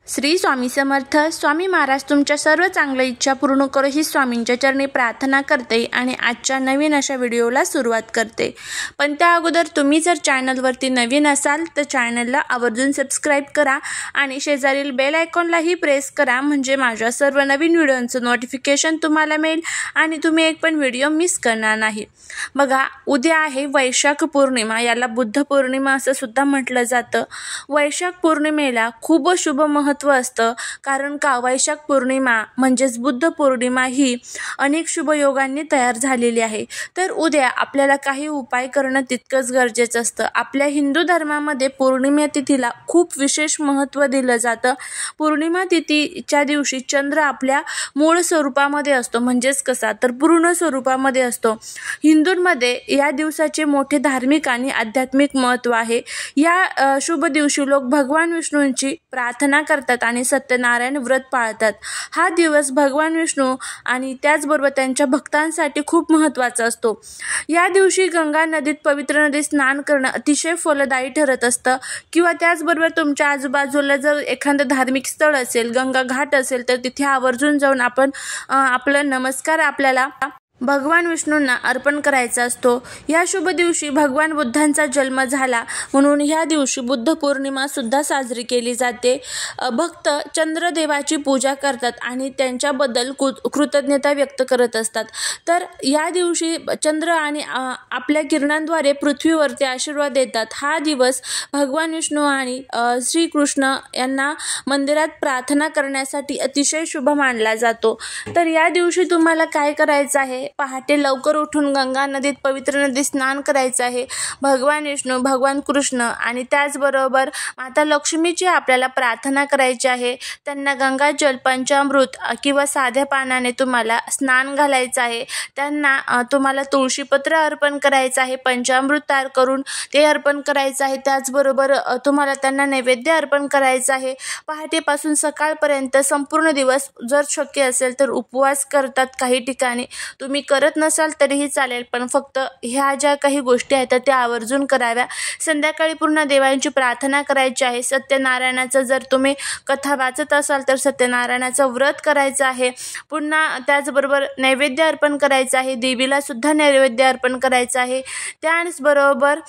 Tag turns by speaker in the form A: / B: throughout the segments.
A: श्री स्वामी समर्थ. स्वामी महाराज तुमच्या सर्व चांगल्या इच्छा पूर्ण करो ही स्वामींच्या चरणी प्रार्थना करते आणि आजच्या नवीन अशा व्हिडिओला सुरुवात करते. पण त्या अगोदर तुम्ही जर चॅनलवरती नवीन असाल तर चॅनलला आवर्जून सबस्क्राईब करा आणि शेजारील बेल आयकॉनलाही प्रेस करा, म्हणजे माझ्या सर्व नवीन व्हिडिओंचं नोटिफिकेशन तुम्हाला मिळेल आणि तुम्ही एक पण व्हिडिओ मिस करणार नाही. बघा, उद्या आहे वैशाख पौर्णिमा, याला बुद्ध पौर्णिमा असं सुद्धा म्हटलं जातं. वैशाख पौर्णिमेला खूप शुभ महत्त्व असतं, कारण का वैशाख पौर्णिमा म्हणजेच बुद्ध पौर्णिमा ही अनेक शुभयोगांनी तयार झालेली आहे. तर उद्या आपल्याला काही उपाय करणं तितकंच गरजेचं असतं. आपल्या हिंदू धर्मामध्ये पौर्णिमा तिथीला खूप विशेष महत्त्व दिलं जातं. पौर्णिमा तिथीच्या दिवशी चंद्र आपल्या मूळ स्वरूपामध्ये असतो, म्हणजेच कसा तर पूर्ण स्वरूपामध्ये असतो. हिंदूंमध्ये या दिवसाचे मोठे धार्मिक आणि आध्यात्मिक महत्त्व आहे. या शुभ दिवशी लोक भगवान विष्णूंची प्रार्थना करतात आणि सत्यनारायण व्रत पाळतात. हा दिवस भगवान विष्णू आणि त्याचबरोबर त्यांच्या भक्तांसाठी खूप महत्त्वाचा असतो. या दिवशी गंगा नदीत, पवित्र नदीत स्नान करणं अतिशय फलदायी ठरत असतं. किंवा त्याचबरोबर तुमच्या आजूबाजूला जर एखादं धार्मिक स्थळ असेल, गंगा घाट असेल, तर तिथे आवर्जून जाऊन आपण आपलं नमस्कार आपल्याला भगवान विष्णूंना अर्पण करायचा असतो. या शुभ दिवशी भगवान बुद्धांचा जन्म झाला, म्हणून ह्या दिवशी बुद्ध पौर्णिमा सुद्धा साजरी केली जाते. भक्त चंद्रदेवाची पूजा करतात आणि त्यांच्याबद्दल कृतज्ञता व्यक्त करत असतात. तर या दिवशी चंद्र आणि आपल्या किरणांद्वारे पृथ्वीवरती आशीर्वाद देतात. हा दिवस भगवान विष्णू आणि श्रीकृष्ण यांना मंदिरात प्रार्थना करण्यासाठी अतिशय शुभ मानला जातो. तर या दिवशी तुम्हाला काय करायचं आहे, पहाटे लवकर उठून गंगा नदीत, पवित्र नदीत स्नान करायचं आहे. भगवान विष्णू, भगवान कृष्ण आणि त्याचबरोबर माता लक्ष्मीची आपल्याला प्रार्थना करायची आहे. त्यांना गंगाजल, पंचामृत किंवा साध्या पानाने तुम्हाला स्नान घालायचं आहे. त्यांना तुम्हाला तुळशीपत्र अर्पण करायचं आहे. पंचामृत तयार करून ते अर्पण करायचं आहे. त्याचबरोबर तुम्हाला त्यांना नैवेद्य अर्पण करायचं आहे. पहाटेपासून सकाळपर्यंत संपूर्ण दिवस जर शक्य असेल तर उपवास करतात काही ठिकाणी. तुम्ही करत नसाल तरीही चालेल, पण फक्त ह्या ज्या काही गोष्टी आहेत त्या आवर्जून कराव्या. संध्याकाळी पूर्ण देवांची प्रार्थना करायची आहे. सत्यनारायणाचं जर तुम्ही कथा वाचत असाल तर सत्यनारायणाचं व्रत करायचं आहे. पुन्हा त्याचबरोबर नैवेद्य अर्पण करायचं आहे. देवीला सुद्धा नैवेद्य अर्पण करायचं आहे. त्याचबरोबर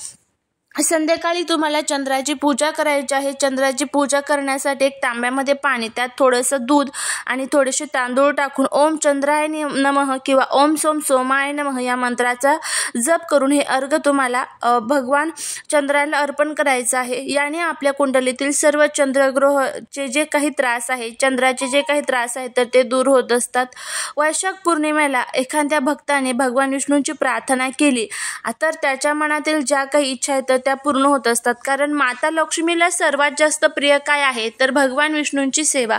A: संध्याकाळी तुम्हाला चंद्राची पूजा करायची आहे. चंद्राची पूजा करण्यासाठी एक तांब्यामध्ये पाणी, त्यात थोडंसं दूध आणि थोडेसे तांदूळ टाकून ओम चंद्राय नमः किंवा ओम सोम सोमाय नमः या मंत्राचा जप करून हे अर्घ तुम्हाला भगवान चंद्राला अर्पण करायचं आहे. याने आपल्या कुंडलीतील सर्व चंद्रग्रहाचे जे काही त्रास आहे, चंद्राचे जे काही त्रास आहेत तर ते दूर होत असतात. वैशाख पौर्णिमेला एखाद्या भक्ताने भगवान विष्णूंची प्रार्थना केली तर त्याच्या मनातील ज्या काही इच्छा आहेत त्या पूर्ण होत असतात. कारण माता लक्ष्मीला सर्वात जास्त प्रिय काय आहे तर भगवान विष्णूंची सेवा.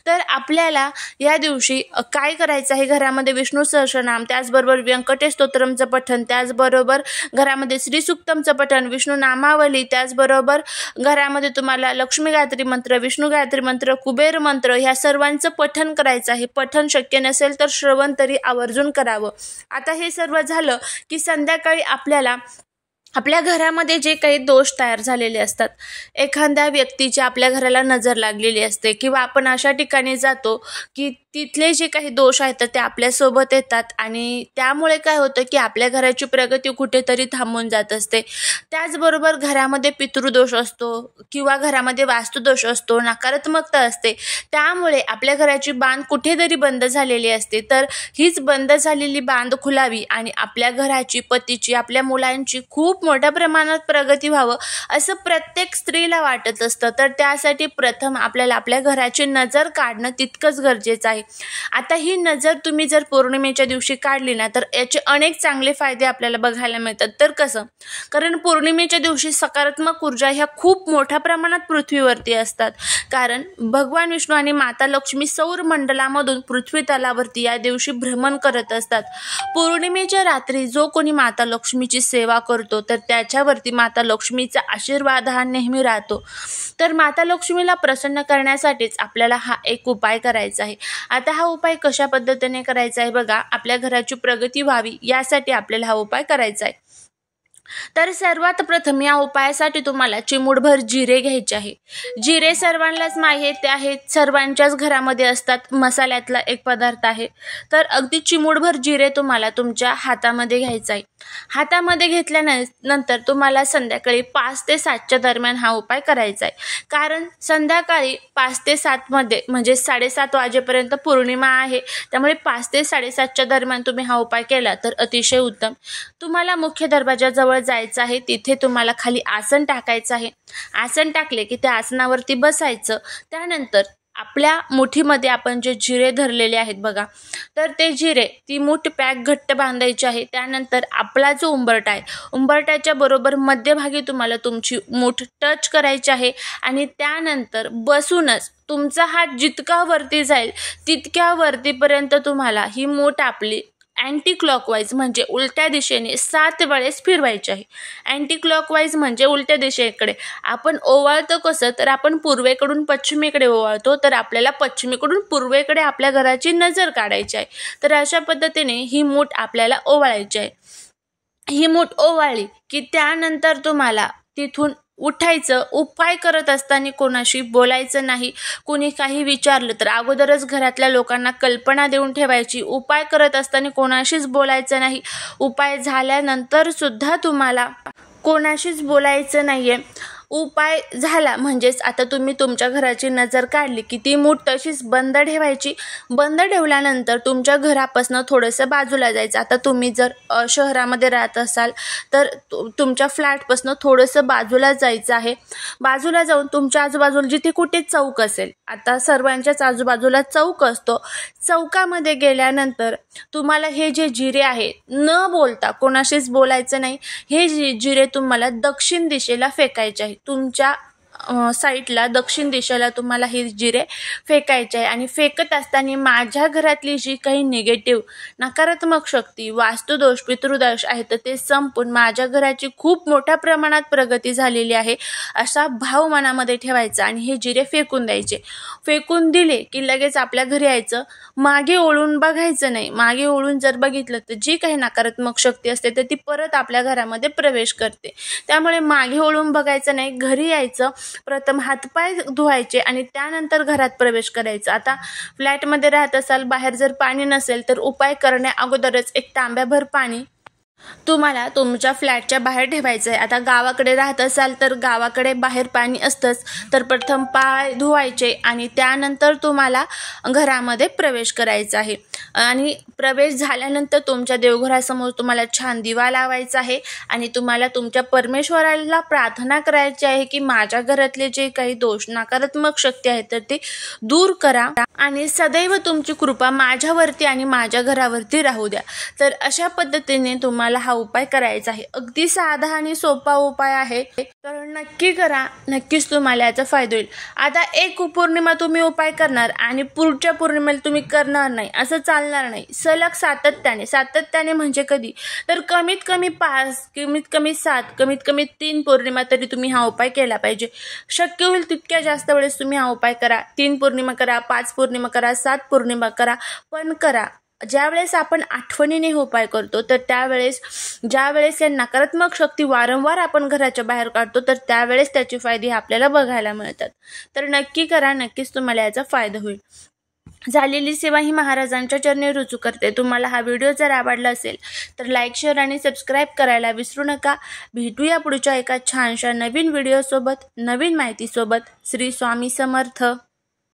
A: तर आपल्याला या दिवशी काय करायचं आहे, घरामध्ये विष्णू सहस्रनाम, त्याचबरोबर व्यंकटेश स्तोत्रमचं पठण, त्याचबरोबर घरामध्ये श्रीसूक्तमचं पठण, विष्णू नामावली, त्याचबरोबर घरामध्ये तुम्हाला लक्ष्मी गायत्री मंत्र, विष्णू गायत्री मंत्र, कुबेर मंत्र ह्या सर्वांचं पठण करायचं आहे. पठण शक्य नसेल तर श्रवण तरी आवर्जून करावं. आता हे सर्व झालं की संध्याकाळी आपल्याला आपल्या घरामध्ये जे काही दोष तयार झालेले असतात, एखाद्या व्यक्तीची आपल्या घराला नजर लागलेली असते किंवा आपण अशा ठिकाणी जातो की तिथले जे काही दोष आहेत तर ते आपल्यासोबत येतात आणि त्यामुळे काय होतं की आपल्या घराची प्रगती कुठेतरी थांबून जात असते. त्याचबरोबर घरामध्ये पितृदोष असतो किंवा घरामध्ये वास्तुदोष असतो, नकारात्मकता असते. त्यामुळे आपल्या घराची बांध कुठेतरी बंद झालेली असते. तर हीच बंद झालेली बांध खुलावी आणि आपल्या घराची, पतीची, आपल्या मुलांची खूप मोठ्या प्रमाणात प्रगती व्हावं असं प्रत्येक स्त्रीला वाटत असतं. तर त्यासाठी प्रथम आपल्याला आपल्या घराची नजर काढणं तितकंच गरजेचं आहे. आता ही नजर तुम्ही जर पौर्णिमेच्या दिवशी काढली ना तर याचे अनेक चांगले फायदे आपल्याला बघायला मिळतात. तर कसं, कारण पौर्णिमेच्या दिवशी सकारात्मक ऊर्जा ह्या खूप मोठ्या प्रमाणात पृथ्वीवरती असतात. कारण भगवान विष्णू आणि माता लक्ष्मी सौर मंडलामधून पृथ्वी तलावरती या दिवशी भ्रमण करत असतात. पौर्णिमेच्या रात्री जो कोणी माता लक्ष्मीची सेवा करतो तर त्याच्यावरती माता लक्ष्मीचा आशीर्वाद हा नेहमी राहतो. तर माता लक्ष्मीला प्रसन्न करण्यासाठीच आपल्याला हा एक उपाय करायचा आहे. आता हा उपाय कशा पद्धतीने करायचा आहे बघा, आपल्या घराची प्रगती व्हावी यासाठी आपल्याला हा उपाय करायचा आहे. तर सर्वात प्रथम या उपायासाठी तुम्हाला चिमूटभर जिरे घ्यायचे आहे। जिरे सर्वांनाच माहीत आहेत, सर्वांच्याच घरामध्ये असतात, मसाल्यातला एक पदार्थ आहे। तर अगदी चिमूटभर जिरे तुम्हाला तुमच्या हातामध्ये घ्यायचं आहे। हातामध्ये घेतल्यानंतर तुम्हाला संध्याकाळी 5 ते 7च्या दरम्यान हा उपाय करायचा आहे। कारण संध्याकाळी 5 ते 7 मध्ये म्हणजे 7:30 वाजेपर्यंत पौर्णिमा आहे, त्यामुळे 5 ते 7:30च्या दरम्यान तुम्ही हा उपाय केला तर अतिशय उत्तम। तुम्हाला मुख्य दरवाजाजवळ जायचं आहे, तिथे तुम्हाला खाली आसन टाकायचं आहे। आसन टाकले की त्या आसनावरती बसायचं। त्यानंतर आपल्या मुठीमध्ये आपण जे जिरे धरलेले आहेत बघा, तर ते जिरे ती मूठ पॅक घट्ट बांधायची आहे। त्यानंतर आपला जो उंबरठा आहे, उंबरठ्याच्या बरोबर मध्यभागी तुम्हाला तुमची मूठ टच करायची आहे आणि त्यानंतर बसूनच तुमचा हात जितका वरती जाईल तितक्या वरतीपर्यंत तुम्हाला ही मूठ आपली अँटी क्लॉकवाईज म्हणजे उलट्या दिशेने 7 वेळेस फिरवायची आहे। अँटी क्लॉकवाईज म्हणजे उलट्या दिशेकडे। आपण ओवाळतो कसं, तर आपण पूर्वेकडून पश्चिमेकडे ओवाळतो, तर आपल्याला पश्चिमेकडून पूर्वेकडे आपल्या घराची नजर काढायची आहे। तर अशा पद्धतीने ही मूठ आपल्याला ओवाळायची आहे। ही मूठ ओवाळली की त्यानंतर तुम्हाला तिथून उठायचं। उपाय करत असताना कोणाशी बोलायचं नाही। कोणी काही विचारलं तर अगोदरच घरातल्या लोकांना कल्पना देऊन ठेवायची। उपाय करत असताना कोणाशीच बोलायचं नाही। उपाय झाल्यानंतर सुद्धा तुम्हाला कोणाशीच बोलायचं नाहीये। उपाय झाला म्हणजेच आता तुम्ही तुमच्या घराची नजर काढली की ती मूठ तशीच बंद ठेवायची। बंद ठेवल्यानंतर तुमच्या घरापासून थोडंसं बाजूला जायचं। आता तुम्ही जर शहरामध्ये राहत असाल तर तुमच्या फ्लॅटपासून थोडंसं बाजूला जायचं आहे। बाजूला जाऊन तुमच्या आजूबाजूला जिथे कुठे चौक असेल, आता सर्वांच्याच आजूबाजूला चौक असतो, चौकामध्ये गेल्यानंतर तुम्हाला हे जे जिरे आहे न बोलता कोणाशीच बोलायचं नाही, हे जिरे तुम्हाला दक्षिण दिशेला फेकायचे आहे। तुमच्या साईडला दक्षिण दिशेला तुम्हाला हे जिरे फेकायचे आहे आणि फेकत असताना माझ्या घरातली जी काही निगेटिव्ह नकारात्मक शक्ती, वास्तुदोष, पितृदोष आहे तर ते संपून माझ्या घराची खूप मोठ्या प्रमाणात प्रगती झालेली आहे असा भाव मनामध्ये ठेवायचा आणि हे जिरे फेकून द्यायचे। फेकून दिले की लगेच आपल्या घरी यायचं, मागे ओळून बघायचं नाही। मागे ओळून जर बघितलं तर जी काही नकारात्मक शक्ती असते तर ती परत आपल्या घरामध्ये प्रवेश करते। त्यामुळे मागे ओळून बघायचं नाही, घरी यायचं, प्रथम हातपाय धुवायचे आणि त्यानंतर घरात प्रवेश करायचा। आता फ्लॅटमध्ये राहत असाल, बाहेर जर पाणी नसेल तर उपाय करण्या अगोदरच एक तांब्याभर पाणी तुम्हाला तुमच्या फ्लॅटच्या बाहेर ठेवायचं आहे। आता गावाकडे राहत असाल तर गावाकडे बाहेर पाणी असतंच, तर प्रथम पाय धुवायचे आणि त्यानंतर तुम्हाला घरामध्ये प्रवेश करायचा आहे। आणि प्रवेश झाल्यानंतर तुमच्या देवघरासमोर तुम्हाला छान दिवा लावायचा आहे आणि तुम्हाला तुमच्या परमेश्वराला प्रार्थना करायची आहे की माझ्या घरातले जे काही दोष, नकारात्मक शक्ती आहेत तर ते दूर करा आणि सदैव तुमची कृपा माझ्यावरती आणि माझ्या घरावरती राहू द्या। तर अशा पद्धतीने तुम्हाला हा उपाय करायचा आहे। अगदी साधा आणि सोपा उपाय आहे, तर नक्की करा, नक्कीच तुम्हाला याचा फायदा होईल। आता एक पौर्णिमा तुम्ही उपाय करणार आणि पुढच्या पौर्णिमेला तुम्ही करणार नाही असं चालणार नाही। सलग सातत्याने म्हणजे कधी तर कमीत कमी 5, कमीत कमी 7, कमीत कमी 3 पौर्णिमा तरी तुम्ही हा उपाय केला पाहिजे। शक्य होईल तितक्या जास्त वेळेस तुम्ही हा उपाय करा। 3 पौर्णिमा करा, 5 पौर्णिमा करा, 7 पौर्णिमा करा, पण करा। ज्यावेळेस आपण आठवणीने उपाय करतो तर त्यावेळेस ज्यावेळेस या नकारात्मक शक्ती वारंवार आपण घराच्या बाहेर काढतो तर त्यावेळेस त्याचे फायदे आपल्याला बघायला मिळतात। तर नक्की करा, नक्कीच तुम्हाला याचा फायदा होईल। झालेली सेवा ही महाराजांच्या चरणी रुजू करते। तुम्हाला हा व्हिडिओ जर आवडला असेल तर लाईक, शेअर आणि सबस्क्राईब करायला विसरू नका। भेटूया पुढच्या एका छानशा नवीन व्हिडिओसोबत, नवीन माहितीसोबत। श्री स्वामी समर्थ।